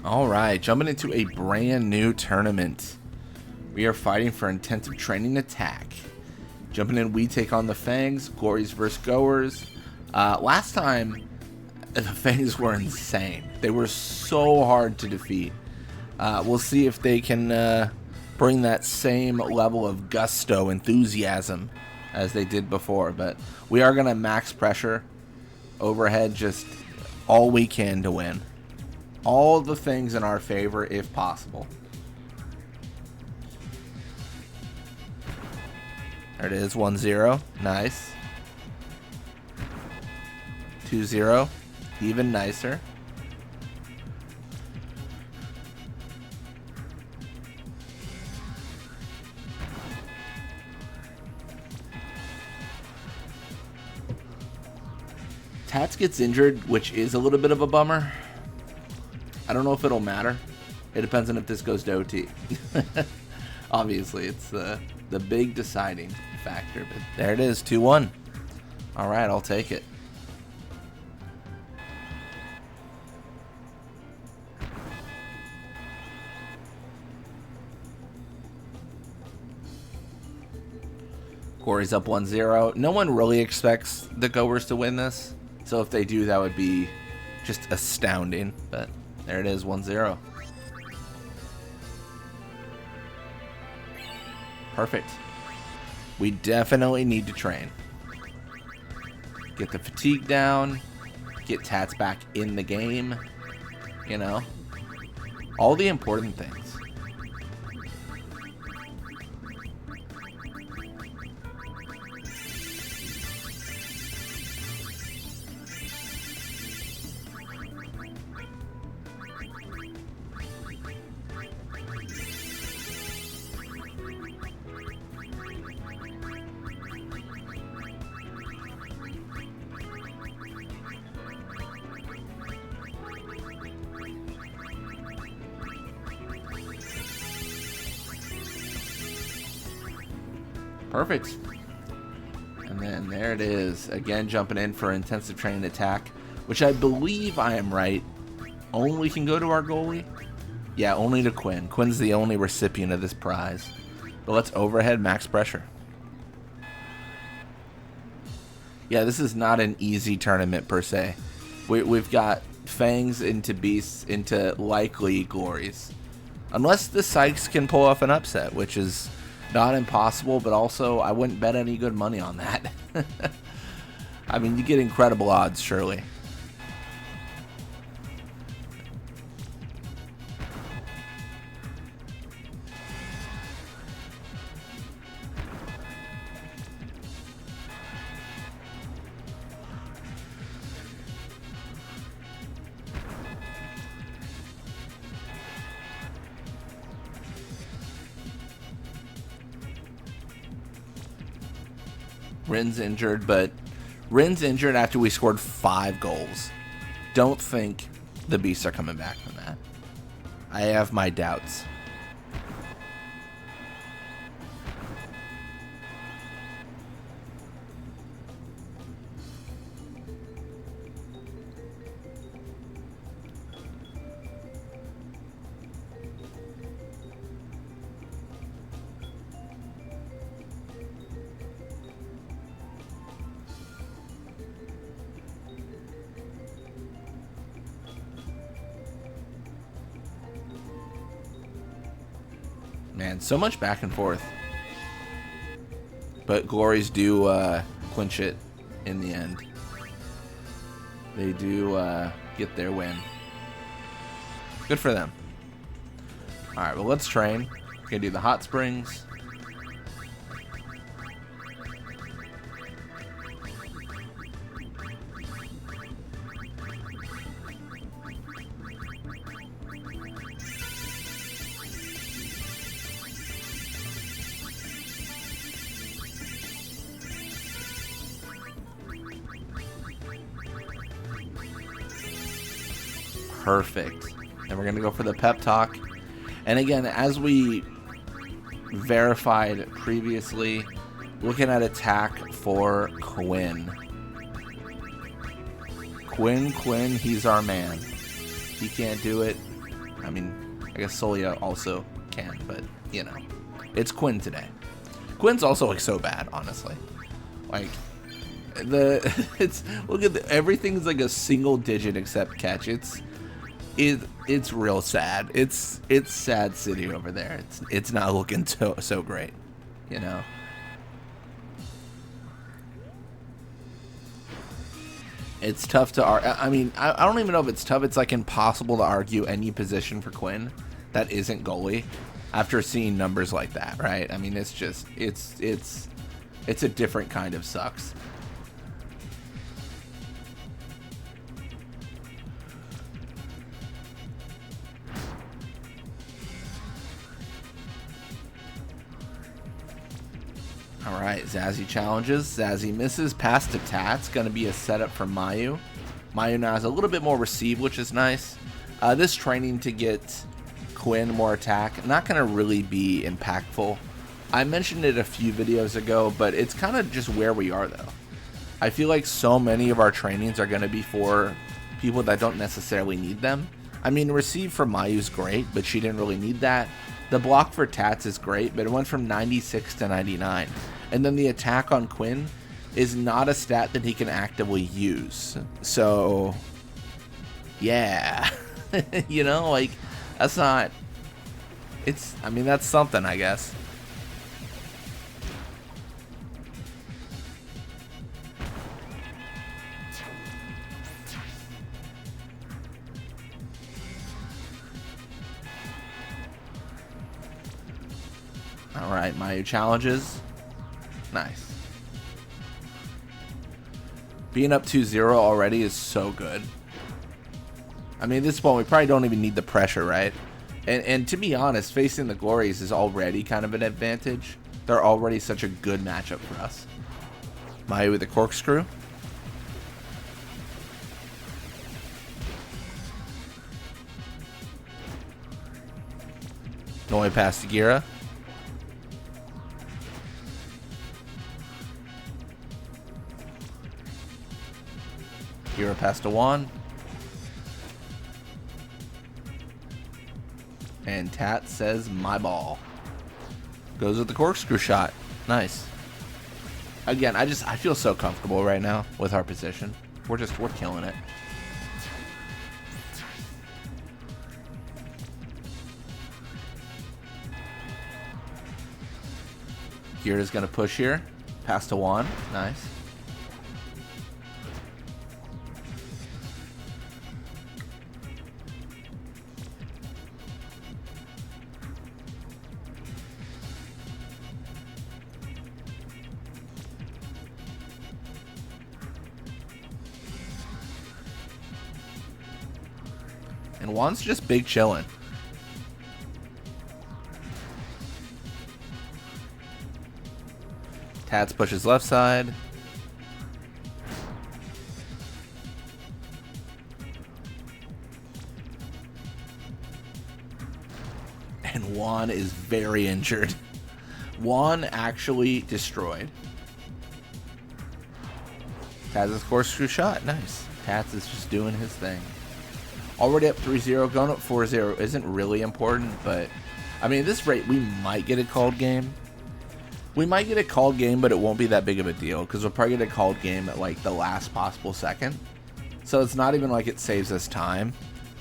All right, jumping into a brand new tournament. We are fighting for intensive training attack. Jumping in, we take on the Fangs, Glories versus Goers. Last time, the Fangs were insane. They were so hard to defeat. We'll see if they can bring that same level of gusto, enthusiasm as they did before. But we are going to max pressure overhead just all we can to win. All the things in our favor if possible. There it is, 1-0. Nice. 2-0. Even nicer. Tats gets injured, which is a little bit of a bummer. I don't know if it'll matter. It depends on if this goes to OT. Obviously, it's the big deciding factor. But there it is, 2-1. All right, I'll take it. Corey's up 1-0. No one really expects the Goers to win this. So if they do, that would be just astounding. But there it is, 1-0. Perfect. We definitely need to train. Get the fatigue down. Get Tats back in the game. You know. All the important things. Perfect. And then there it is. Again, jumping in for intensive training attack, which I believe I am right. Only can go to our goalie? Yeah, only to Kwinn. Quinn's the only recipient of this prize. But let's overhead max pressure. Yeah, this is not an easy tournament per se. We've got Fangs into Beasts into likely Glories. Unless the Sykes can pull off an upset, which is not impossible, but also I wouldn't bet any good money on that. I mean, you get incredible odds, surely. Rin's injured, but Rin's injured after we scored 5 goals. Don't think the Beasts are coming back from that. I have my doubts. Man, so much back and forth. But Glories do clinch it in the end. They do get their win. Good for them. Alright, well, let's train. We're going to do the hot springs. Perfect. And we're going to go for the pep talk. And again, as we verified previously, looking at attack for Kwinn. Kwinn, he's our man. He can't do it. I mean, I guess Solia also can, but, you know. It's Kwinn today. Quinn's also, like, so bad, honestly. Like, look at everything's like a single digit except catch. It's real sad. It's sad city over there. It's not looking so great, you know. It's tough to I mean, I don't even know if it's tough. It's like impossible to argue any position for Kwinn that isn't goalie after seeing numbers like that, right? I mean, it's just it's a different kind of sucks. Alright, Zazzy challenges. Zazzy misses. Pass to Tats. Going to be a setup for Mayu. Mayu now has a little bit more receive, which is nice. This training to get Kwinn more attack, not going to really be impactful. I mentioned it a few videos ago, but it's kind of just where we are, though. I feel like so many of our trainings are going to be for people that don't necessarily need them. I mean, receive for Mayu's great, but she didn't really need that. The block for Tats is great, but it went from 96 to 99. And then the attack on Kwinn is not a stat that he can actively use. So, yeah. You know, like, that's not... I mean, that's something, I guess. Alright, Mayu challenges. Nice. Being up 2-0 already is so good. I mean, at this point, we probably don't even need the pressure, right? And to be honest, facing the Glories is already kind of an advantage. They're already such a good matchup for us. Mayu with the corkscrew. Noi past to Gira. Gira past to Juan. And Tat says, my ball. Goes with the corkscrew shot. Nice. Again, I feel so comfortable right now with our position. We're killing it. Gira's gonna push here. Pass to Juan. Nice. And Juan's just big chillin'. Tats pushes left side. And Juan is very injured. Juan actually destroyed. Tats' corkscrew shot. Nice. Tats is just doing his thing. Already up 3-0, going up 4-0 isn't really important, but I mean, at this rate, we might get a called game. We might get a called game, but it won't be that big of a deal because we'll probably get a called game at like the last possible second. So it's not even like it saves us time.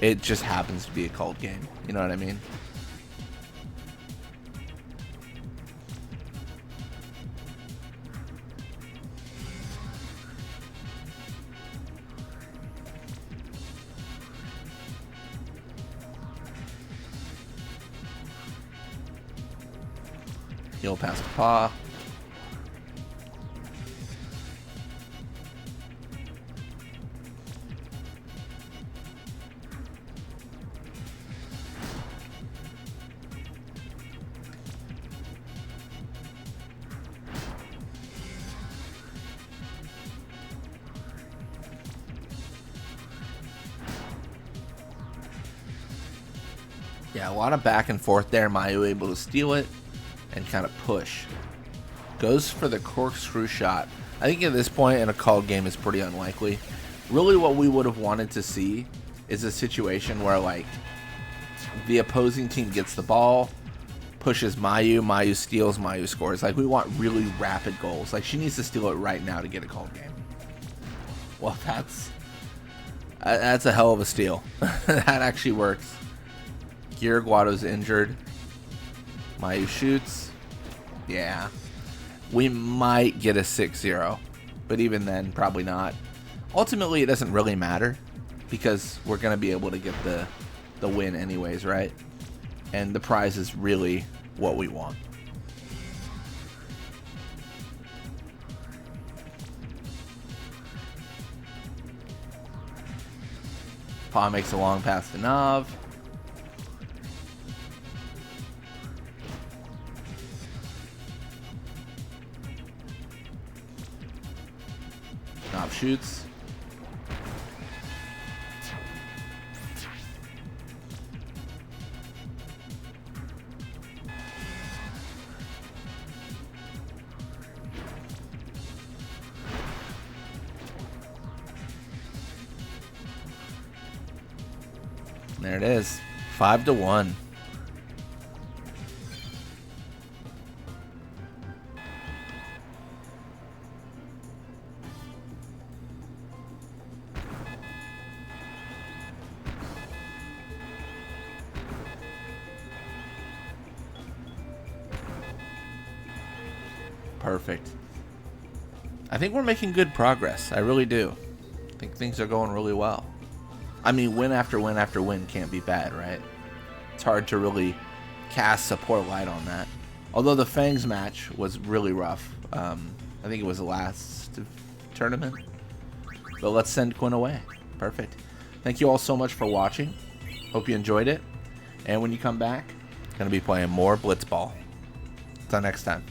It just happens to be a called game. You know what I mean? He'll pass to paw. Yeah, a lot of back and forth there. Mayu able to steal it and kind of push. Goes for the corkscrew shot. I think at this point in a called game is pretty unlikely. Really what we would have wanted to see is a situation where like The opposing team gets the ball, pushes Mayu, Mayu steals, Mayu scores. Like, we want really rapid goals. Like, she needs to steal it right now to get a cold game. Well, that's a hell of a steal. That actually works. Guado's injured. Mayu shoots. Yeah. We might get a 6-0, but even then, probably not. Ultimately, it doesn't really matter because we're going to be able to get the win anyways, right? And the prize is really what we want. Pa makes a long pass to Nav. Nav shoots. There it is. 5-1. Perfect. I think we're making good progress. I really do. I think things are going really well. I mean, win after win after win can't be bad, right? It's hard to really cast a poor light on that. Although the Fangs match was really rough. I think it was the last tournament. But let's send Kwinn away. Perfect. Thank you all so much for watching. Hope you enjoyed it. And when you come back, going to be playing more Blitzball. Until next time.